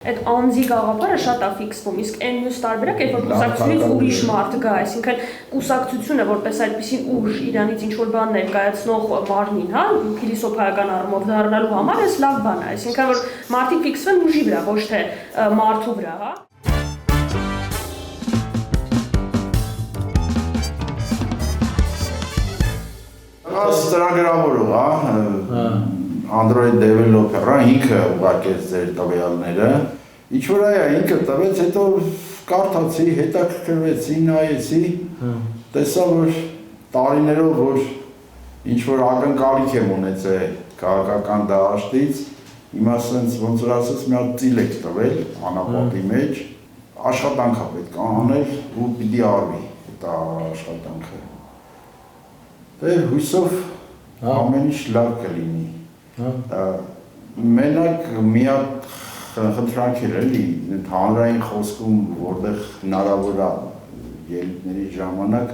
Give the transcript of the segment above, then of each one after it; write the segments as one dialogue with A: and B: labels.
A: Այդ անձի գաղափարը շատ է ֆիքսվում, իսկ այն մյուս տարբերակ, երբ որ կուսակցությունից ուրիշ մարդ գա, այսինքն կուսակցությունը որպես այդպիսին ուժ իրանից ինչ-որ բան ներկայացնող մարմին, հա, փիլիսոփայական առումով դառնալու համար էս լավ բան է, այսինքն որ մարդիկ ֆիքսվեն ուժի վրա, ոչ թե մարդու վրա, հա։
B: Ծրագրավորող, հա, Android developer-ը ինքը ուղարկեց ձեր տվյալները, ինչ-որ այա ինքը տվեց, հետո կարդացի, հետաքրքրվեցի, նայեցի, տեսա, որ տարիներով, որ ինչ-որ ակնկալիք եմ ունեցել քաղաքական դաշտից, հիմա սենց ոնց որ ասած մի հատ ծիլ եք տվել անապատի մեջ, աշխատանք է պետք անել ու պիտի արվի այդ աշխատանքը։ Դե հույսով ամեն ինչ լավ կլինի։ Մենակ մի հատ խնդրանք էր էլի, հանրային խոսքում, որտեղ հնարավոր է ելույթների ժամանակ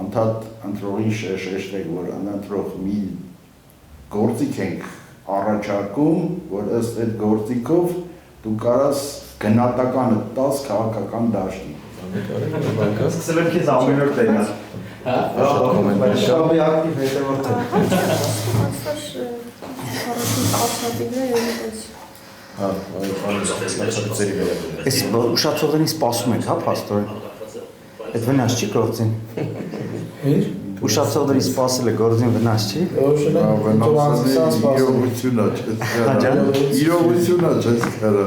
B: անդադ ընտրողին շեշտեք, որ ընտրող մի գործիք ենք առաջարկում, որ ըստ այդ գործիքով դու կարաս գնահատականը տաս քաղաքական դաշտին։
C: Սկսել եմ քեզ ամեն օր տենալ։ Շատ ակտիվ հետևորդ եմ։
D: Այս ուշացողներին սպասում եք, հա, պաստորեն։ Այդ վնաս չի գործին։ Ուշացողներին սպասել է գործին վնաս չի։
B: Իրողությունա չես կարա։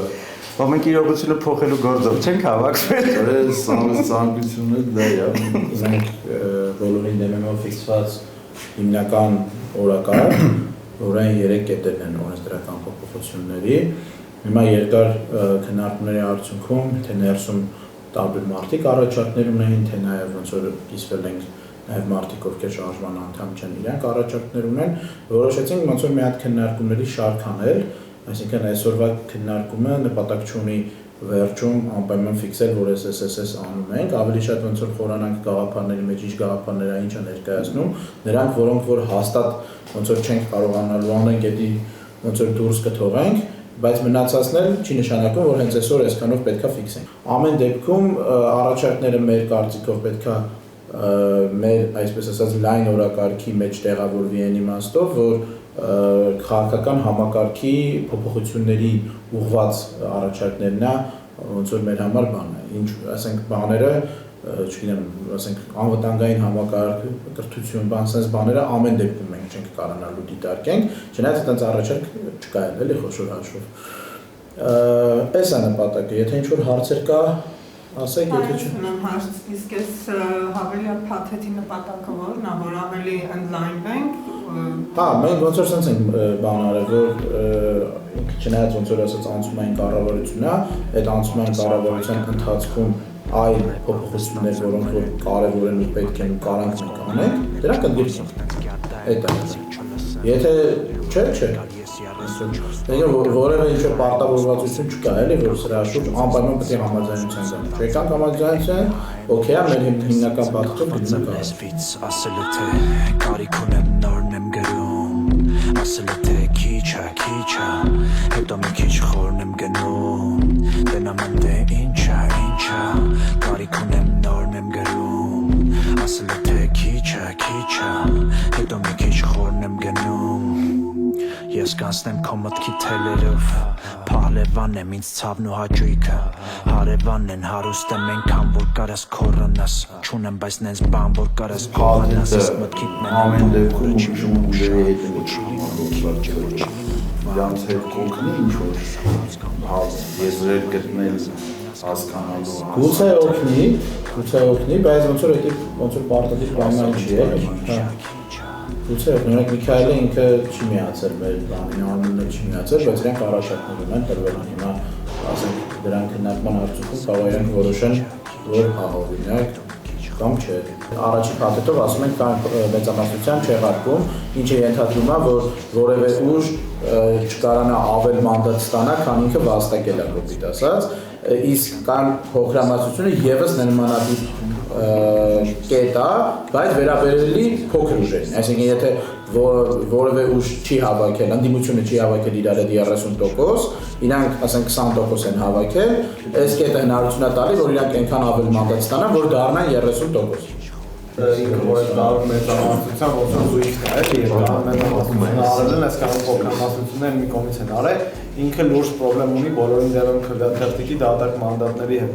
D: Բա մենք իրողությունը փոխելու գործով չենք հավաքվել։
B: Սանկությունը դա է։
C: Մենք բոլորին դեմ եմ ֆիքսված հիմնական օրակարգ, որային 3 կետերն են օրենսդրական փոփոխությունների։ Հիմա երկար քննարկումների արդյունքում թե ներսում տարբեր մարդիկ առաջարկներ ունեն, թե նաև ոնց որ կիսվել ենք նաև մարդիկ, ովքեր շարժման անդամ չեն, իրանք առաջարկներ ունեն, որոշեցինք ոնց որ մի հատ քննարկումների շարք անել, այսինքն այսօրվա քննարկումը նպատակ չունի վերջում անպայման ֆիքսել, որ SSS անում ենք, ավելի շատ ոնց որ խորանանք գաղափարների մեջ, ինչ գաղափարներ է, ինչ է ներկայացնում, նրանք, որոնք որ հաստատ ոնց որ չենք կարողանալու անենք, դա ոնց որ դուրս կթողենք, բայց մնացածն էլ չի նշանակում, որ հենց այսօր այսքանով պետքա ֆիքսենք։ Ամեն դեպքում առաջարկները մեր կարծիքով պետքա մեր, այսպես ասած, լայն օրակարգի մեջ տեղավորվի այն իմաստով, որ քաղաքական համակարգի փոփոխությունների ուղղված առաջարկներն է, ոնց որ մեր համար բան է, ինչ, ասենք, բաները, չգիտեմ, ասենք, անվտանգային համակարգ, կրթություն, բան, sense բաները ամեն դեպքում մենք չենք կարողանալու դիտարկենք, չնայած այդպես առաջարկ չկա էլի խոշոր հաշվով։ Էս է նպատակը, եթե ինչ-որ հարցեր կա, ասեք, եթե չէ։
E: Ունեմ հարց, իսկ այս հավելյալ փաթեթի նպատակը որն է, որ ավելի ընդլայնվենք։
C: Հա, մենք ոնց որ sense ենք բան արել, որ չնայած ոնց որ ասած անցումային կառավարությունն է, այդ անցումային կառավարության ընթացքում այլ փոփոխություններ, որոնք որ կարևոր են ու պետք են կարանք մենք անենք, դրանք ընդգրկենք։ Այդ է։ Եթե չէ։ Որևէ ինչ-որ պարտավորվածություն չկա, էլի, որ սրա շուրջ անպայման պետք է համաձայնության գանք։ Չեկանք համաձայնության, օքեյ է, մեր հիմնական բացթով գնում
F: է։ Կարիք ունեմ նորն եմ գրում, ասել է թե քիչ է, հետո մի քիչ խորն եմ գնում, տենամ եմ դե ինչ է, կարիք ունեմ նորն եմ գրում, ասել է թե քիչ է, հետո մի քիչ խորն եմ գնում, ես կանցնեմ քո մտքի թելերով, փահլևան եմ ինձ ցավն ու հաճույքը, հարևանն են հարուստ եմ ենքան, որ կարաս քորնաս, չունեմ բայց նենց բան, որ կարաս փոխանաս, մտքիդ մեն
B: ամեն դեպքում ուժում ուժերի հետ իրանց հետ կօգնի ինչ-որ եզրեր գտնել հասկանալու։
C: Գուցե օգնի, բայց ոնց որ պարտադիր պայման չի էլի։ Գուցե օրինակ Միքայելը ինքը չի միացել մեր բանին, անունը չի միացել, բայց իրանք առաջարկներ ունեն տրվել են հիմա, ասենք, դրանք քննարկման արդյունքում կարող իրանք որոշեն, որ օրինակ կամ չէ։ Առաջին փաթեթով ասում ենք կան մեծամասնության չեղարկում, ինչը ենթադրում է, որ որևէ ուժ չկարանա ավել մանդատ ստանա, քան ինքը վաստակել է կոպիտ ասած, իսկ կան փոքրամասնությունը եւս նմանատիպ կետ է, բայց վերաբերելի փոքր ուժերին։ Այսինքն եթե որևէ ուժ չի հավաքել, ընդդիմությունը չի հավաքել իրար հետ 30%, իրանք ասենք 20% են հավաքել, այս կետը հնարավորություն է տալի, որ իրանք այնքան ավելի մանդատ ստանան, որ դառնան 30%։
G: Ինքը որ այդ կարող մեծամասնության ոնց որ զույգն է, եւ մեծամասնությունը արել են, այսքան փոքրամասնությունները մի կողմից են արել, ինքը լուրջ խնդրեմ ունի բոլորին դերում քրդաթերթիկի դատարկ մանդատների հետ,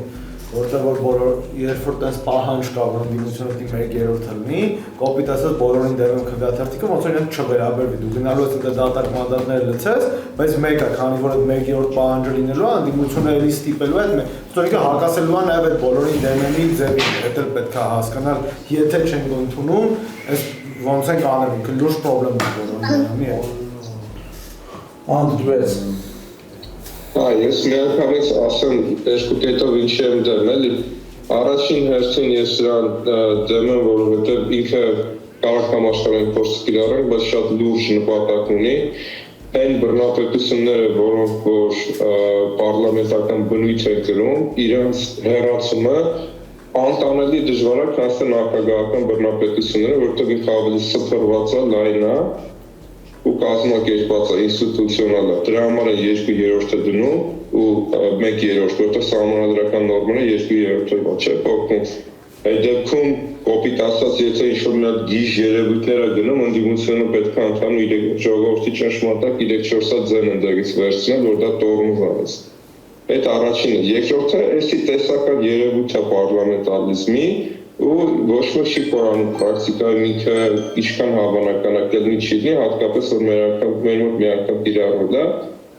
G: որտեղ որ բոլոր երբ որ տես պահանջ կա, որ ընդդիմությունը պետք է 1/3 լինի, կոպիտ ասած բոլորին դերում քրդաթերթիկը ոնց որ իրեն չվերաբերվի, դու գնալու ես այդ դատարկ մանդատները լցես, բայց մեկը, քանի որ այդ 1/3 պահանջը լինելու է, ընդդիմությունը էլի ստիպելու է այդ Ստորիկը հակասելու է նաև այդ բոլորին դեմենի ձևին, դա պետք է հասկանալ, եթե չենք ընդունում, այս ոնց ենք անելու, ինքը լուրջ խնդրեմ է բոլորին դեմենի հետ։
C: Անդրես
H: Ես միանգամից ասեմ երկու կետով ինչի եմ դեմ, էլի առաջին հերթին ես սրան դեմ եմ, որովհետև ինքը կարող համաշխարհային փորձ կիրառել, բայց շատ լուրջ նպատակ ունի այն բռնապետությունները, որոնք որ պարլամենտական բնույթ են կրում, իրանց հեռացումը անտանելի դժվար է, քան նախագահական բռնապետությունները, որտեղ ինքը ավելի սփռված է, լայն է ու կազմակերպված է, ինստիտուցիոնալ է։ Դրա համար է 2/3-ը դնում ու 1/3, որտեղ սահմանադրական նորմերը 2/3-ով չէ փոխվում։ Այդ դեպքում կոպիտ ասած, եթե ինչ-որ մի հատ գիժ երևույթներ է գնում, ընդդիմությունը պետք է ընդհանուր իր ժողովրդի ճնշմարտակ 3-4 հատ ձեն ընդդեղից վերցնել, որ դա տոռմուզ անես։ Այդ առաջինը, երկրորդը էսի տեսական երևույթ է պարլամենտարիզմի ու ոչ ոք չի կորանում պրակտիկայում ինքը ինչքան հավանական է կլինի չի լինի, հատկապես որ մեր մոտ մի անգամ կիրառվել է,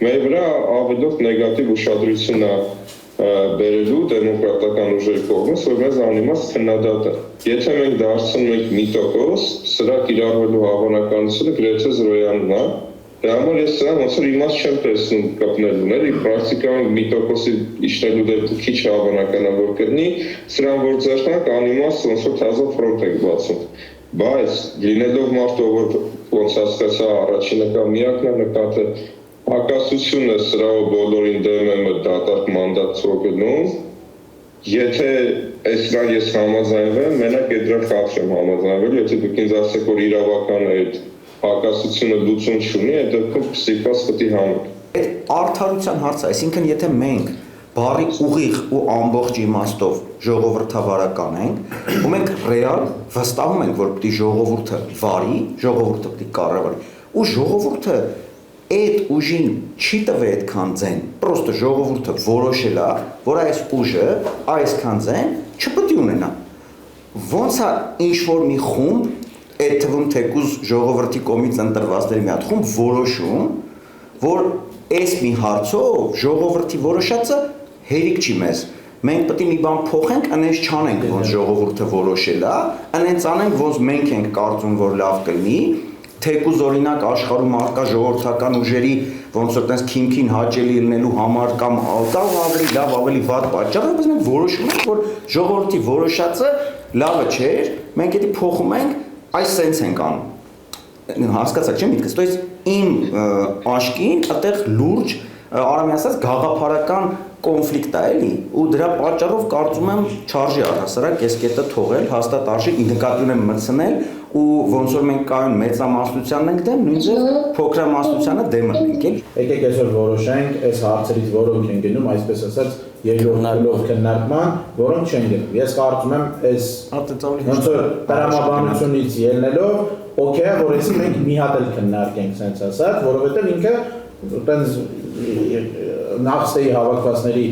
H: մեր վրա ավելորդ նեգատիվ ուշադրություն է բերելու դեմոկրատական ուժերի կողմից, որ մեզ անիմաստ քննադատ է։ Եթե մենք դարձնում ենք 1%, սրա կիրառվելու հավանականությունը գրեթե զրոյանում է։ Դրա համար ես սրան ոնց որ իմաստ չեմ տեսնում կապնելուն, էլի պրակտիկայում 1%-ի իջնելու դեպքում քիչ հավանական է որ կլինի, սրան որ ձեռնանք անիմաստ ոնց որ թազա ֆրոնտ եք բացում։ Բայց լինելով մարդը, որ ոնց հասկացա առաջինը կամ միակն է նկատել հակասությունը սրահով բոլորին դեմ եմ դատարկ մանդատ ծրոգնում, եթե այսրան ես համաձայնվեմ, մենակ այդ դրա խախտ եմ համաձայնվել, եթե դուք ինձ ասեք, որ իրավական է այդ հակասությունը լուծում չունի, այդ դեպքում ստիպված պետք է հանենք։
D: Այդ արդարության հարցը, այսինքն եթե մենք բարի ուղիղ ու ամբողջ իմաստով ժողովրդավարական ենք, ու մենք ռեալ վստահում ենք, որ պետք է ժողովուրդը վարի, ժողովուրդը պետք է կառավարի, ու ժողովուրդը այդ ուժին չի տվել այդքան ձեն, պրոստը ժողովուրդը որոշել է, որ այս ուժը այսքան ձեն չպետք է ունենա։ Ոնց է ինչ-որ մի խումբ, այդ թվում թեկուզ ժողովրդի կողմից ընտրվածների մի հատ խումբ որոշում, որ այս մի հարցով ժողովրդի որոշածը հերիք չի մեզ։ Մենք պետք է մի բան փոխենք, այնպես չանենք, ոնց ժողովուրդը որոշել է, այնպես անենք, ոնց մենք ենք կարծում, որ լավ կլինի, թեկուզ օրինակ աշխարհում արկա ժողովրդական ուժերի ոնց որ տես քիմքին հաճելի լինելու համար կամ ավելի լավ, ավելի վատ պատճառ, բայց մենք որոշում ենք, որ ժողովրդի որոշածը լավը չէր, մենք դա փոխում ենք, այս սենս ենք անում։ Հասկացաք, չէ՞ միտքս, то есть իմ աշկին այդտեղ լուրջ արամի ասած գաղափարական կոնֆլիկտ է էլի ու դրա պատճառով կարծում եմ չարժի առհասարակ այս կետը թողել, հաստատ արժի նկատի ունեմ մտցնել ու ոնց որ մենք կայուն մեծամասնությանն ենք դեմ, նույնիսկ փոքրամասնությանը դեմ ենք էլի։
C: Եկեք այսօր որոշենք այս հարցերից որոնք են գնում, այսպես ասած երկրորդ քննարկման, որոնք չեն գնում։ Ես կարծում եմ այս ոնց որ տրամաբանությունից ելնելով, օքեյ է, որ այսի մենք մի հատ էլ քննարկենք, sense ասած, որովհետև ինքը այտենց նախստեի հավաքվածների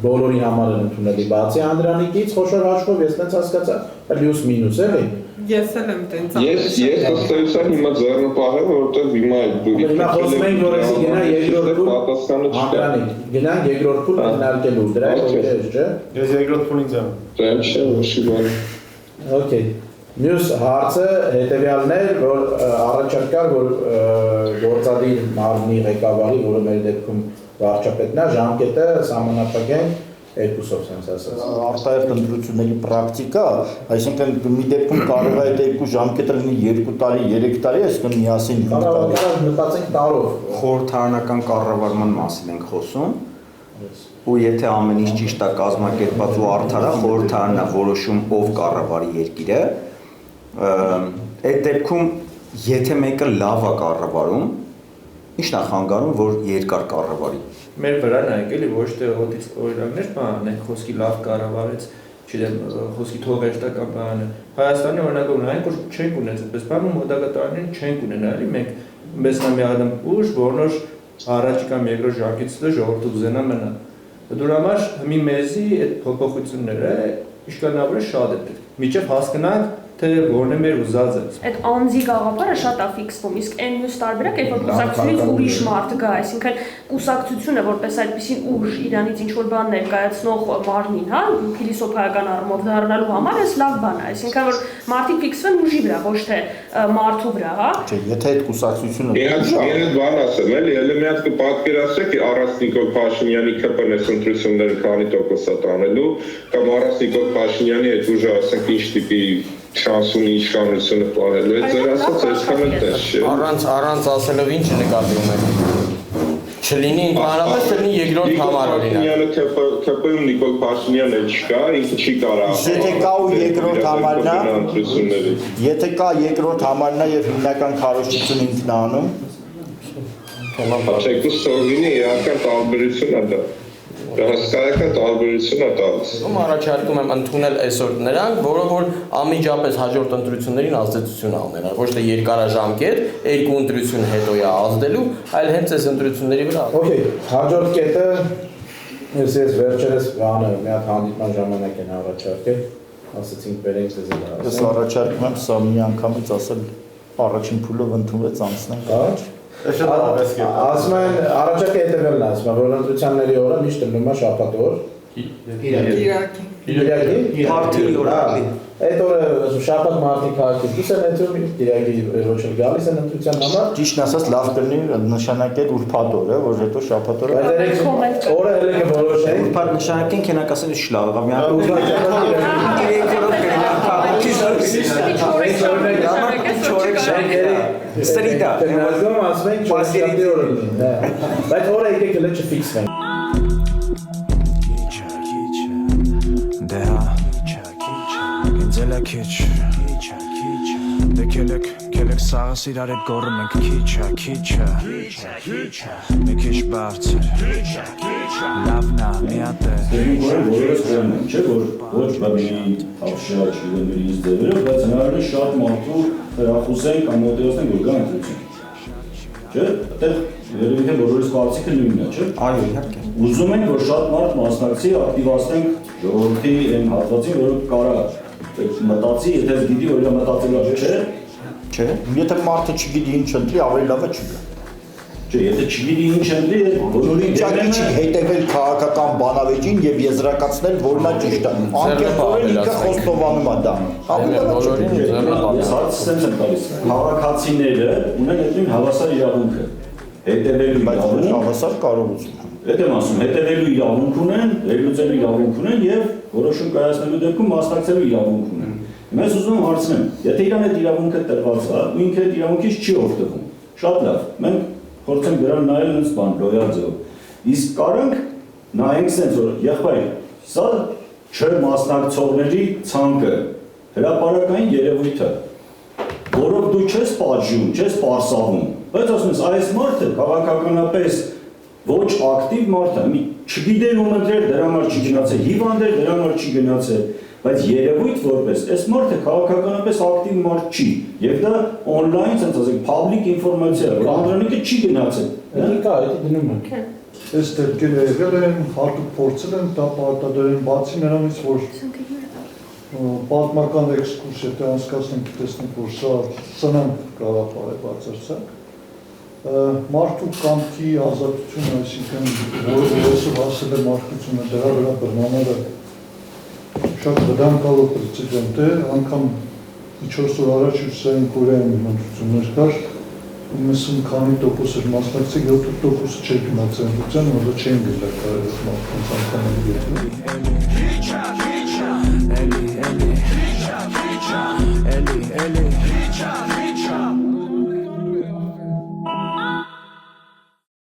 C: բոլորի համար են ընդունելի բացի Անդրանիկից խոշոր հաշվով ես տենց հասկացա պլյուս մինուս էլի
E: Ես էլ եմ տենց
H: Ես ըստ էության հիմա ձեռնը պահել որովհետև հիմա
C: հիմա խոսում ենք որ էսի գնա երկրորդ փուլ Անդրանիկ գնան երկրորդ փուլ քննարկելու դրա օքեյ չէ
G: Ես երկրորդ փուլին ձեմ
H: Դեմ չէ ոչի բան
C: Okay Մյուս հարցը հետևյալն էր, որ առաջարկար, որ գործադիր մարմնի ղեկավարի, որը մեր դեպքում վարչապետն է, ժամկետը սահմանափակենք 2-ով sense ասած։
D: Արտահերթ ընտրությունների պրակտիկա, այսինքն մի դեպքում կարող է այդ երկու ժամկետը լինի 2 տարի, 3 տարի, այսինքն միասին 5 տարի։
C: Մտածենք տարով։
D: Խորհրդարանական կառավարման մասին ենք խոսում։ Ու եթե ամեն ինչ ճիշտ է կազմակերպված ու արդար է, խորհրդարանն է որոշում ով կառավարի երկիրը, այդ դեպքում եթե մեկը լավ է կառավարում, ի՞նչն է խանգարում, որ երկար կառավարի։
I: Մեր վրա նայեք էլի ոչ թե հոտից օրինակներ բանանենք, խոսքի լավ կառավարեց, չգիտեմ, խոսքի թողերտական բանը։ Հայաստանի օրինակով նայենք, որ չենք ունեցել, այդպես բան ու մոտակա տարիներին չենք ունենա, էլի մենք մեզ նա մի adam ուժ, որոնց առաջ կամ երկրորդ ժամկետից ժողովուրդը կուզենա մնա։ Դրա համար մի մեզի այդ փոփոխությունները իշկանավորը շատ է պետք։ Միջև հասկանանք թե որն է մեր ուզածը։
A: Այդ անձի գաղափարը շատ է ֆիքսվում, իսկ այն մյուս տարբերակ, երբ որ կուսակցությունից ուրիշ մարդ գա, այսինքն կուսակցությունը որպես այդպեսին ուժ իրանից ինչ որ բան ներկայացնող մարմին, հա, փիլիսոփայական առումով դառնալու համար էս լավ բան է, այսինքն որ մարդիկ ֆիքսվեն ուժի վրա, ոչ թե մարդու վրա, հա։
B: Չէ, եթե այդ կուսակցությունը
H: Իրենց բան ասեմ, էլի, ելի մի հատ կպատկերացրեք առանց Նիկոլ Փաշինյանի ԿՊՆՍ ընտրությունները քանի տոկոս է տանելու, կամ առանց Նիկոլ Փաշինյանի այդ ուժը ասենք ինչ տիպի շանսունի իշխանությունը պարելու է, ձեր ասած այսքան էլ տես չէ։
J: Առանց ասելով ինչ նկատի ունեք։ Չլինի ընդհանրապես չլինի երկրորդ համար օրինակ։
H: ԿՊ-ում Նիկոլ Փաշինյանը չկա, ինքը չի կարող։
B: Եթե կա ու երկրորդ համարն է, եթե կա երկրորդ համարն է եւ հիմնական քարոզչություն ինքն է անում,
H: Չեկուս սովինի իրական տարբերություն է դա։ Հսկայական տարբերություն է տալիս։
J: Ում առաջարկում եմ ընդունել այսօր նրանք, որով որ անմիջապես հաջորդ ընտրություններին ազդեցություն ունենան, ոչ թե երկարաժամկետ, երկու ընտրություն հետո է ազդելու, այլ հենց այս ընտրությունների վրա։
C: Okay, հաջորդ կետը ես վերջերս բանը մի հատ հանդիպման ժամանակ են առաջարկել, ասացինք բերենք ձեզ էլ ասեմ։
B: ես առաջարկում եմ սա մի անգամից ասել առաջին փուլով ընդունվեց անցնենք։
C: Կաչ։ Ասում են առաջարկը հետևելն է, ասում են, որ ընտրությունների օրը միշտ դնում է շաբաթ օր։ Կիրակի։
D: Մարտի օրը։
C: Այդ օրը շաբաթ մարտի քաղաքի դուրս են ընտրում, Կիրակի ոչ էլ գալիս են ընտրության համար։
B: Ճիշտն ասած լավ կլինի նշանակել ուրբաթ օր է, որ հետո շաբաթ օրը։
C: Բայց երեք օրը հենց կորոշենք։
D: Ուրբաթ նշանակենք հենակասեն շլավ, մի հատ Սրիդա,
C: Դեռ ասում ենք չորսյատի օրը լինի։ Բայց օրը եկեք էլ չֆիքսվենք։
F: Դեհա ինձելա քիչ Դե կելեք սաղս իրար հետ գորում ենք քիչա Մի քիչ բարձր Լավնա միատ է
K: Որս գրում են, չէ, որ ոչ բավին ապշա չգիտեմ իրից ձևերը, բայց հնարավոր է շատ մարդու հրախուսեն կամ մոտիվացնեն, որ գան ընտրություն։ Չէ, այդտեղ երևի թե բոլորիս կարծիքը նույնն է, չէ։
D: Այո, իհարկե։
K: Ուզում ենք, որ շատ մարդ մասնակցի, ակտիվացնենք ժողովրդի այն հատվածին, որը կարա մտածի, եթե գիտի, որ նա մտածել է, չէ։
B: Չէ, եթե մարդը չգիտի ինչ ընտրի, ավելի լավ է չգա։
K: Չէ, եթե չգիտի ինչ ընտրի, բոլորին
B: Ճակի չի հետևել քաղաքական բանավեճին եւ եզրակացնել, որ նա ճիշտ է։ Անկեղծորեն ինքը խոստովանում է դա։
K: Հարցը սենց եմ տալիս։ Քաղաքացիները ունեն այդին հավասար իրավունքը։ Հետևելու իրավունք,
B: հավասար կարողություն։
K: Այդ եմ ասում, հետևելու իրավունք ունեն, վերլուծելու իրավունք ունեն եւ որոշում կայացնելու դեպքում մասնակցելու իրավունք ունեն։ Հիմա ես ուզում եմ հարցնեմ, եթե իրան այդ իրավունքը տրված է, ու ինքը այդ իրավունքից չի օգտվում։ Շատ լավ։ Մենք փորձենք դրան նայել ինձ բան լոյալ ձեւով։ Իսկ կարանք նայենք սենց որ եղբայր, սա չէ մասնակցողների ցանկը, հրապարակային երևույթը, որով դու չես պատժում, չես պարսավում, բայց ասում ես այս մարդը քաղաքականապես ոչ ակտիվ մարդ է, մի չգիտեր ում ընտրել, դրա համար չի գնացել, հիվանդ էր, դրա համար չի գնացել, բայց երևույթ որպես այս մարդը քաղաքականապես ակտիվ մարդ չի, եւ դա on-line, ասենք, public ինֆորմացիա, որ անդրանիկը չի գնացել։
C: Դա կա, դա դնում ենք։
L: Այս դեպքերը եղել են, հատուկ փորձել են դա պարտադրեն, բացի նրանից, որ պատմական էքսկուրսիա դա անցկացնենք, տեսնենք, որ սա սնանկ գաղափար է բացարձակ։ Մարդու կամքի ազատությունը, այսինքն որովհետև հասել է մարդկությունը, դրա վրա բռնանալը շատ վտանգավոր պրեցեդենտ է, անգամ 4 օր առաջ Հյուսիսային Կորեայում ընտրություններ կար, 90 քանի տոկոս էր մասնակցել, 7% չէր գնացել ընտրության, որը չէին գտել կարելի մարդկանց անգամ